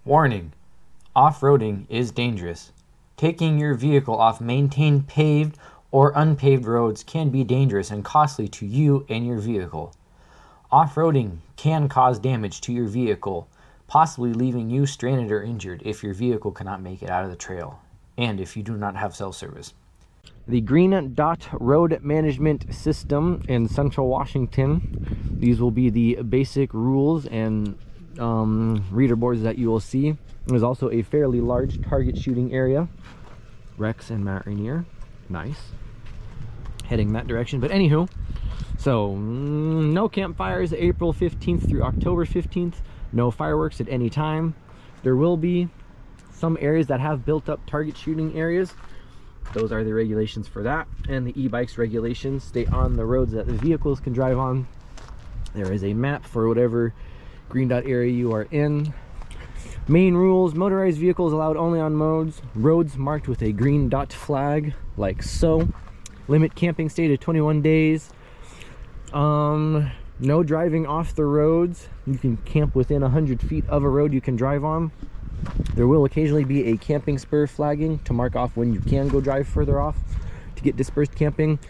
Warning: off-roading is dangerous. Taking your vehicle off maintained paved or unpaved roads can be dangerous and costly to you and your vehicle. Off-roading can cause damage to your vehicle, possibly leaving you stranded or injured if your vehicle cannot make it out of the trail, and if you do not have cell service. The Green Dot Road Management System in Central Washington. These will be the basic rules and reader boards that you will see. There's also a fairly large target shooting area. Rex and Matt Rainier. Nice. Heading that direction. But anywho, so no campfires April 15th through October 15th. No fireworks at any time. There will be some areas that have built up target shooting areas. Those are the regulations for that, and the e-bikes regulations stay on the roads that the vehicles can drive on. There is a map for whatever green dot area you are in. Main rules: motorized vehicles allowed only on roads marked with a green dot flag, like so. Limit camping stay to 21 days. No driving off the roads. You can camp within 100 feet of a road you can drive on. There will occasionally be a camping spur flagging to mark off when you can go drive further off to get dispersed camping.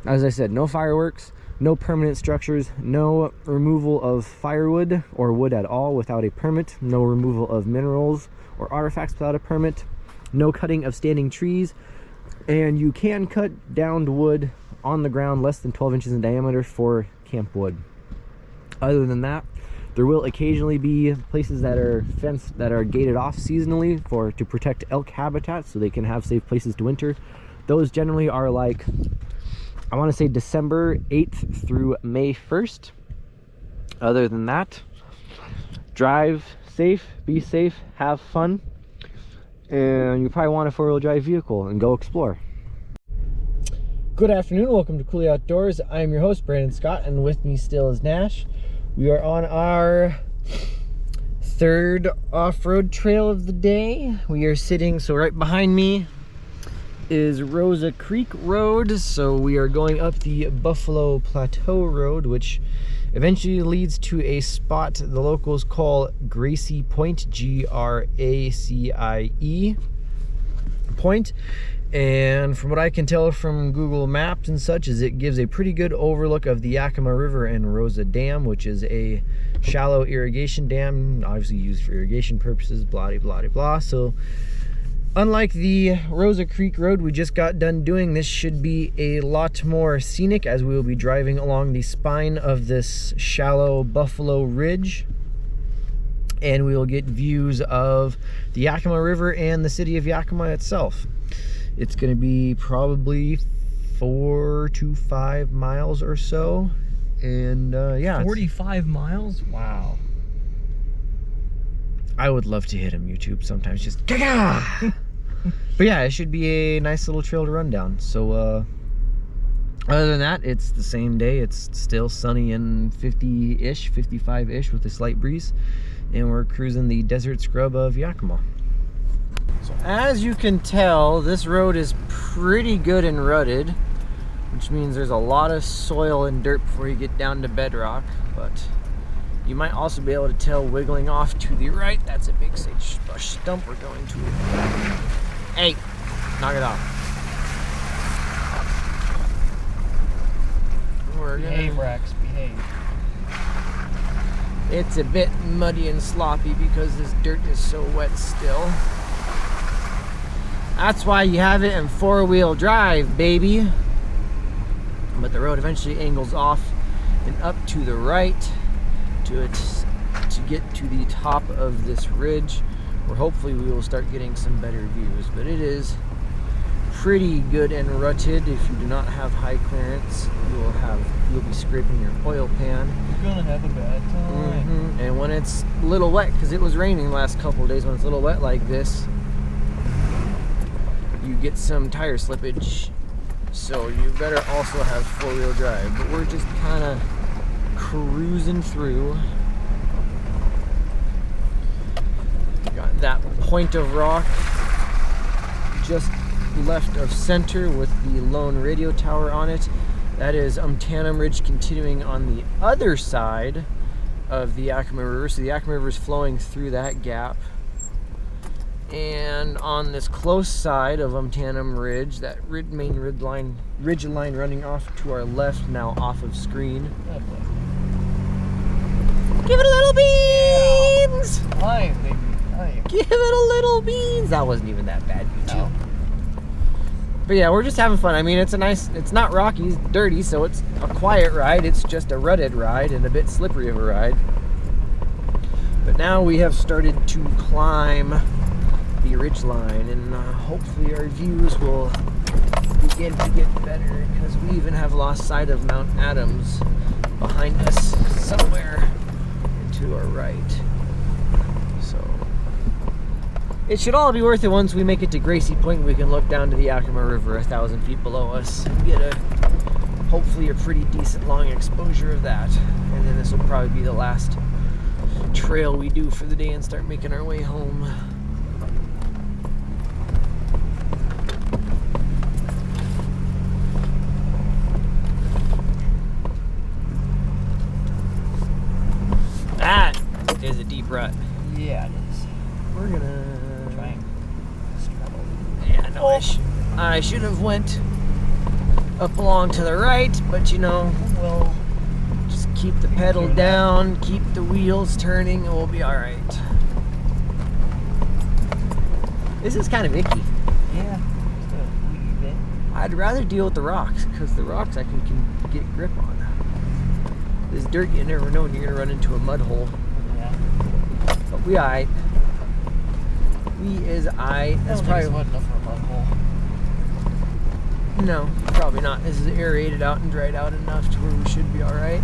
As I said, no fireworks, no permanent structures, no removal of firewood or wood at all without a permit, no removal of minerals or artifacts without a permit, no cutting of standing trees, and you can cut downed wood on the ground less than 12 inches in diameter for camp wood. Other than that, there will occasionally be places that are fenced, that are gated off seasonally to protect elk habitat so they can have safe places to winter. Those generally are like, I want to say December 8th through May 1st. Other than that, drive safe, be safe, have fun, and you probably want a four-wheel drive vehicle and go explore. Good afternoon, welcome to Cooley Outdoors. I am your host, Brandon Scott, and with me still is Nash. We are on our third off-road trail of the day. We are sitting, so right behind me is Roza Creek Road. So we are going up the Buffalo Plateau Road, which eventually leads to a spot the locals call Gracie Point, Gracie Point. And from what I can tell from Google Maps and such, is it gives a pretty good overlook of the Yakima River and Roza Dam, which is a shallow irrigation dam, obviously used for irrigation purposes, blah, blah, blah, blah. So unlike the Roza Creek Road we just got done doing, this should be a lot more scenic as we will be driving along the spine of this shallow buffalo ridge. And we will get views of the Yakima River and the city of Yakima itself. It's going to be probably 4 to 5 miles or so, and yeah, 45 miles. Wow. I would love to hit him, YouTube, sometimes just but yeah, it should be a nice little trail to run down. So other than that, it's the same day. It's still sunny and 50-ish, 55-ish with a slight breeze, and we're cruising the desert scrub of Yakima. So as you can tell, this road is pretty good and rutted, which means there's a lot of soil and dirt before you get down to bedrock. But you might also be able to tell wiggling off to the right, that's a big sagebrush stump we're going to. Hey, knock it off. Behave, Rex, behave. It's a bit muddy and sloppy because this dirt is so wet still. That's why you have it in four-wheel drive, baby. But the road eventually angles off and up to the right to get to the top of this ridge, where hopefully we will start getting some better views. But it is pretty good and rutted. If you do not have high clearance, you'll be scraping your oil pan. You're gonna have a bad time. And when it's a little wet, because it was raining the last couple of days, when it's a little wet like this, you get some tire slippage. So you better also have four-wheel drive. But we're just kind of cruising through. Got that point of rock just left of center with the lone radio tower on it. That is Umtanum Ridge continuing on the other side of the Yakima River. So the Yakima River is flowing through that gap. And on this close side of Umtanum Ridge, that main ridge line running off to our left, now off of screen. Give it a little beans! Hi, baby. Hi. Give it a little beans! That wasn't even that bad, you two. No. But yeah, we're just having fun. I mean, it's not rocky, it's dirty, so it's a quiet ride. It's just a rutted ride and a bit slippery of a ride. But now we have started to climb the ridge line, and hopefully our views will begin to get better, because we even have lost sight of Mount Adams behind us somewhere to our right. So it should all be worth it once we make it to Gracie Point. We can look down to the Yakima River 1,000 feet below us and get hopefully a pretty decent long exposure of that. And then this will probably be the last trail we do for the day and start making our way home. That is a deep rut. Yeah, it is. We're gonna Try and straddle. Yeah, no, I should have went up along to the right, but you know, we'll just keep the pedal down, keep the wheels turning, and we'll be all right. This is kind of icky. Yeah, just a wee bit. I'd rather deal with the rocks, because the rocks I can get grip on. This dirt, you never know when you're gonna run into a mud hole. Yeah. But we aight. We is aight. That's probably mud enough for a mud hole. No, probably not. This is aerated out and dried out enough to where we should be all right.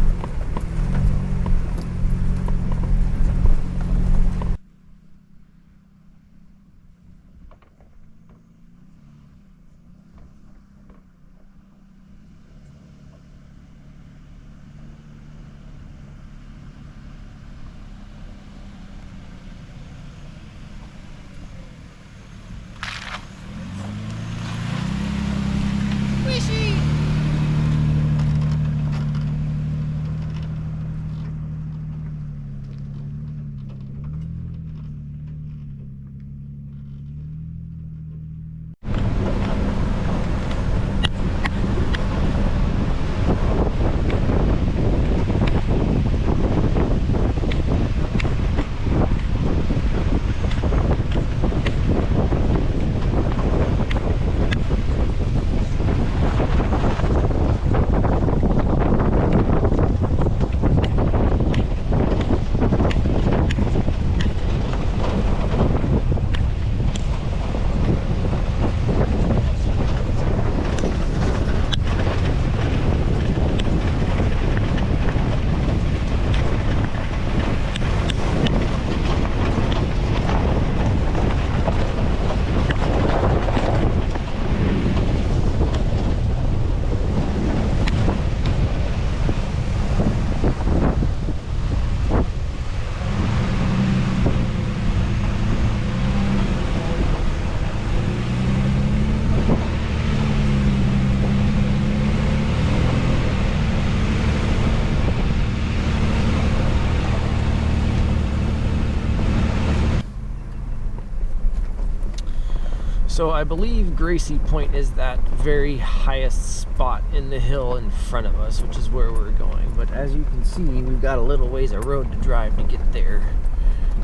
So I believe Gracie Point is that very highest spot in the hill in front of us, which is where we're going. But as you can see, we've got a little ways of road to drive to get there.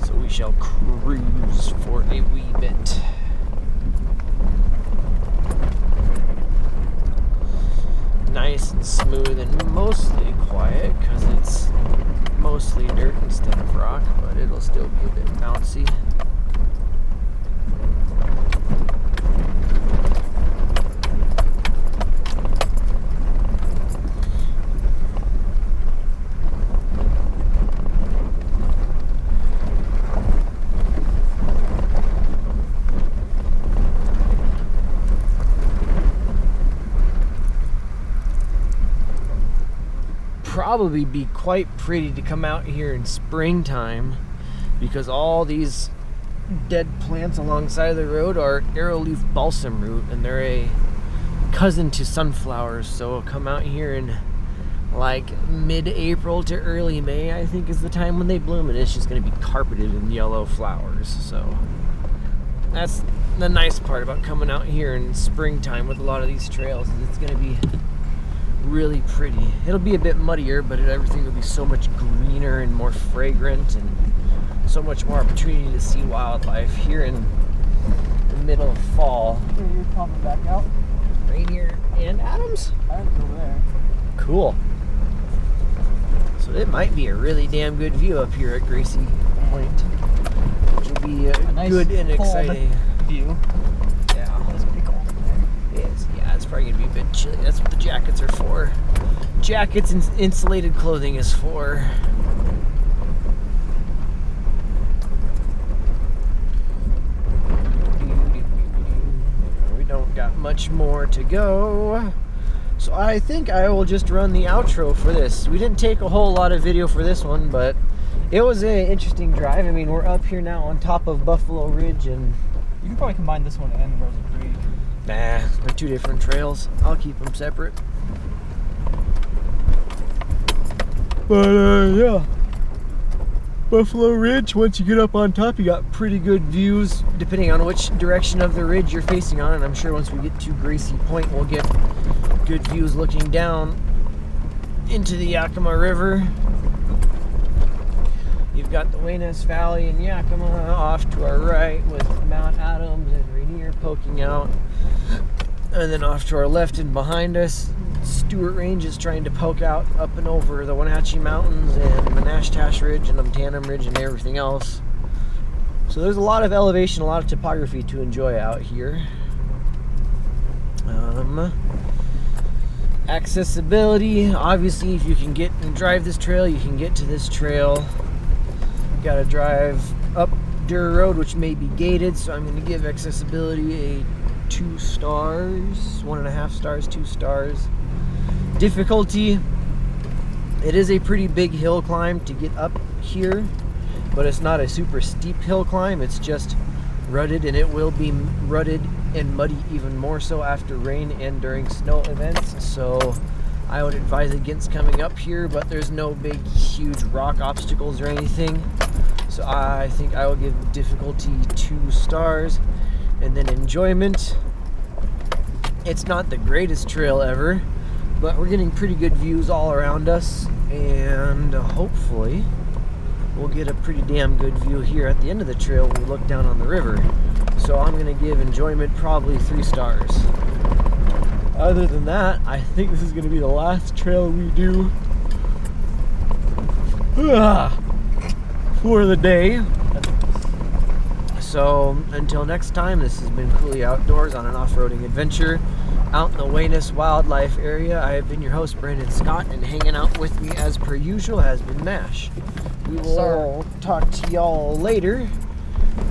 So we shall cruise for a wee bit. Nice and smooth and mostly quiet, because it's mostly dirt instead of rock, but it'll still be a bit bouncy. Probably be quite pretty to come out here in springtime, because all these dead plants alongside the road are arrowleaf balsam root, and they're a cousin to sunflowers. So come out here in like mid-April to early May, I think is the time when they bloom, and it's just going to be carpeted in yellow flowers. So That's the nice part about coming out here in springtime with a lot of these trails. Is it's going to be really pretty. It'll be a bit muddier, but everything will be so much greener and more fragrant, and so much more opportunity to see wildlife here in the middle of fall. You're popping back out. Rainier and Adams? Adams over there. Cool. So it might be a really damn good view up here at Gracie Point, which will be a nice good and cold exciting view. Yeah. It's pretty cold in there. It is. Yeah, it's probably gonna be a bit chilly. That's what the jackets are for. Jackets and insulated clothing is for. We don't got much more to go. So I think I will just run the outro for this. We didn't take a whole lot of video for this one, but it was an interesting drive. I mean, we're up here now on top of Buffalo Ridge, and You can probably combine this one and Roza Creek. nah, they're two different trails. I'll keep them separate. But yeah, Buffalo Ridge, once you get up on top, you got pretty good views depending on which direction of the ridge you're facing on. And I'm sure once we get to Gracie Point, we'll get good views looking down into the Yakima River. You've got the Wenas Valley and Yakima off to our right with Mount Adams and Rainier poking out. And then off to our left and behind us, Stewart Range is trying to poke out up and over the Wenatchee Mountains and Menashtash Ridge and Umtanum Ridge and everything else. So there's a lot of elevation, a lot of topography to enjoy out here. Accessibility, obviously if you can get and drive this trail, you can get to this trail. You gotta drive up Durr Road, which may be gated, so I'm gonna give accessibility a 2 stars, 1.5 stars, 2 stars. Difficulty, it is a pretty big hill climb to get up here, but it's not a super steep hill climb, it's just rutted, and it will be rutted and muddy even more so after rain and during snow events. So I would advise against coming up here, but there's no big huge rock obstacles or anything, so I think I will give difficulty 2 stars. And then enjoyment, it's not the greatest trail ever, but we're getting pretty good views all around us, and hopefully we'll get a pretty damn good view here at the end of the trail when we look down on the river. So I'm gonna give enjoyment probably 3 stars. Other than that, I think this is gonna be the last trail we do for the day. So until next time, this has been Cooley Outdoors on an off-roading adventure out in the Wenas Wildlife Area. I have been your host, Brandon Scott, and hanging out with me as per usual has been Mash. We will talk to y'all later,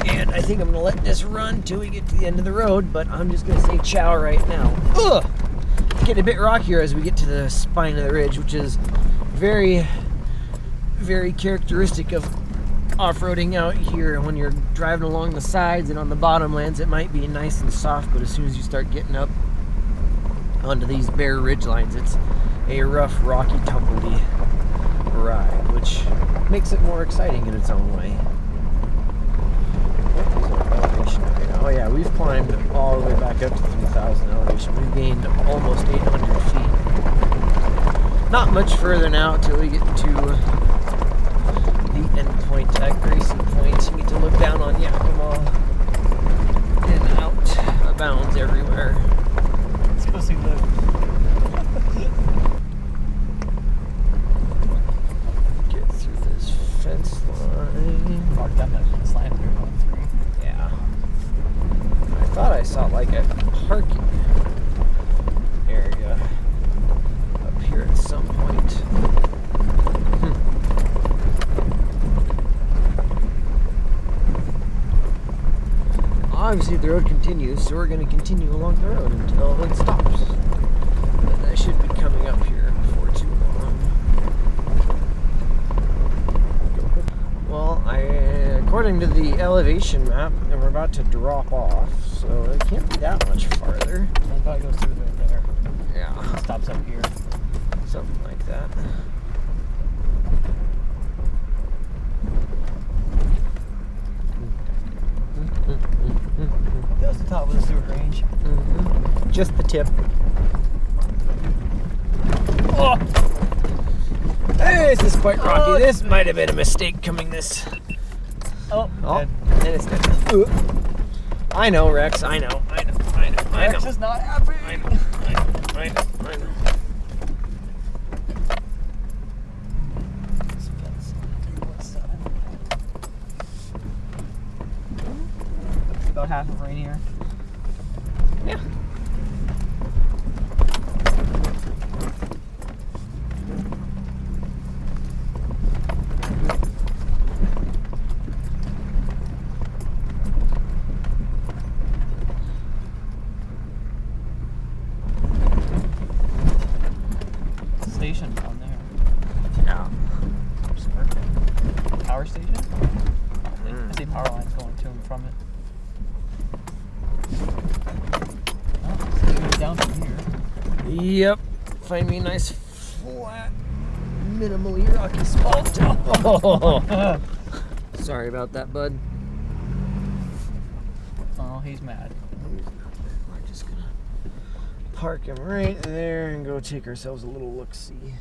and I think I'm gonna let this run till we get to the end of the road, but I'm just gonna say ciao right now. Ugh! It's getting a bit rockier as we get to the spine of the ridge, which is very, very characteristic of off-roading out here. When you're driving along the sides and on the bottomlands, it might be nice and soft, but as soon as you start getting up onto these bare ridge lines, it's a rough, rocky, tumbledy ride, which makes it more exciting in its own way. What is our elevation right now? Oh yeah, we've climbed all the way back up to 3,000 elevation. We've gained almost 800 feet. Not much further now until we get to the end point at Gracie Point. You get to look down on Yakima and out of bounds everywhere. Let's go see Liv. Get through this fence line. Walk down that fence line through 1-3. Yeah. I thought I saw like a parking area up here at some point. Obviously the road continues, so we're going to continue along the road until it stops. But that should be coming up here before too long. Well, according to the elevation map, and we're about to drop off, so it can't be that much farther. It probably goes through there. Yeah, Stops up here. something like that. top of the Stewart Range. Just the tip. Oh! Hey, this is quite rocky. Oh, This might have been a mistake coming this. Oh, Oh, dead. and it's dead. I know, Rex. I know. Rex is not happy. I know. This fence on the west side. About half of rain here. Yeah. Station down there. Yeah. Power station? I see power lines going to and from it. Oh, so it goes down from here. Yep. Find me a nice flat, minimally rocky spot. Oh. Sorry about that, bud. Oh, he's mad. We're just gonna park him right there and go take ourselves a little look-see.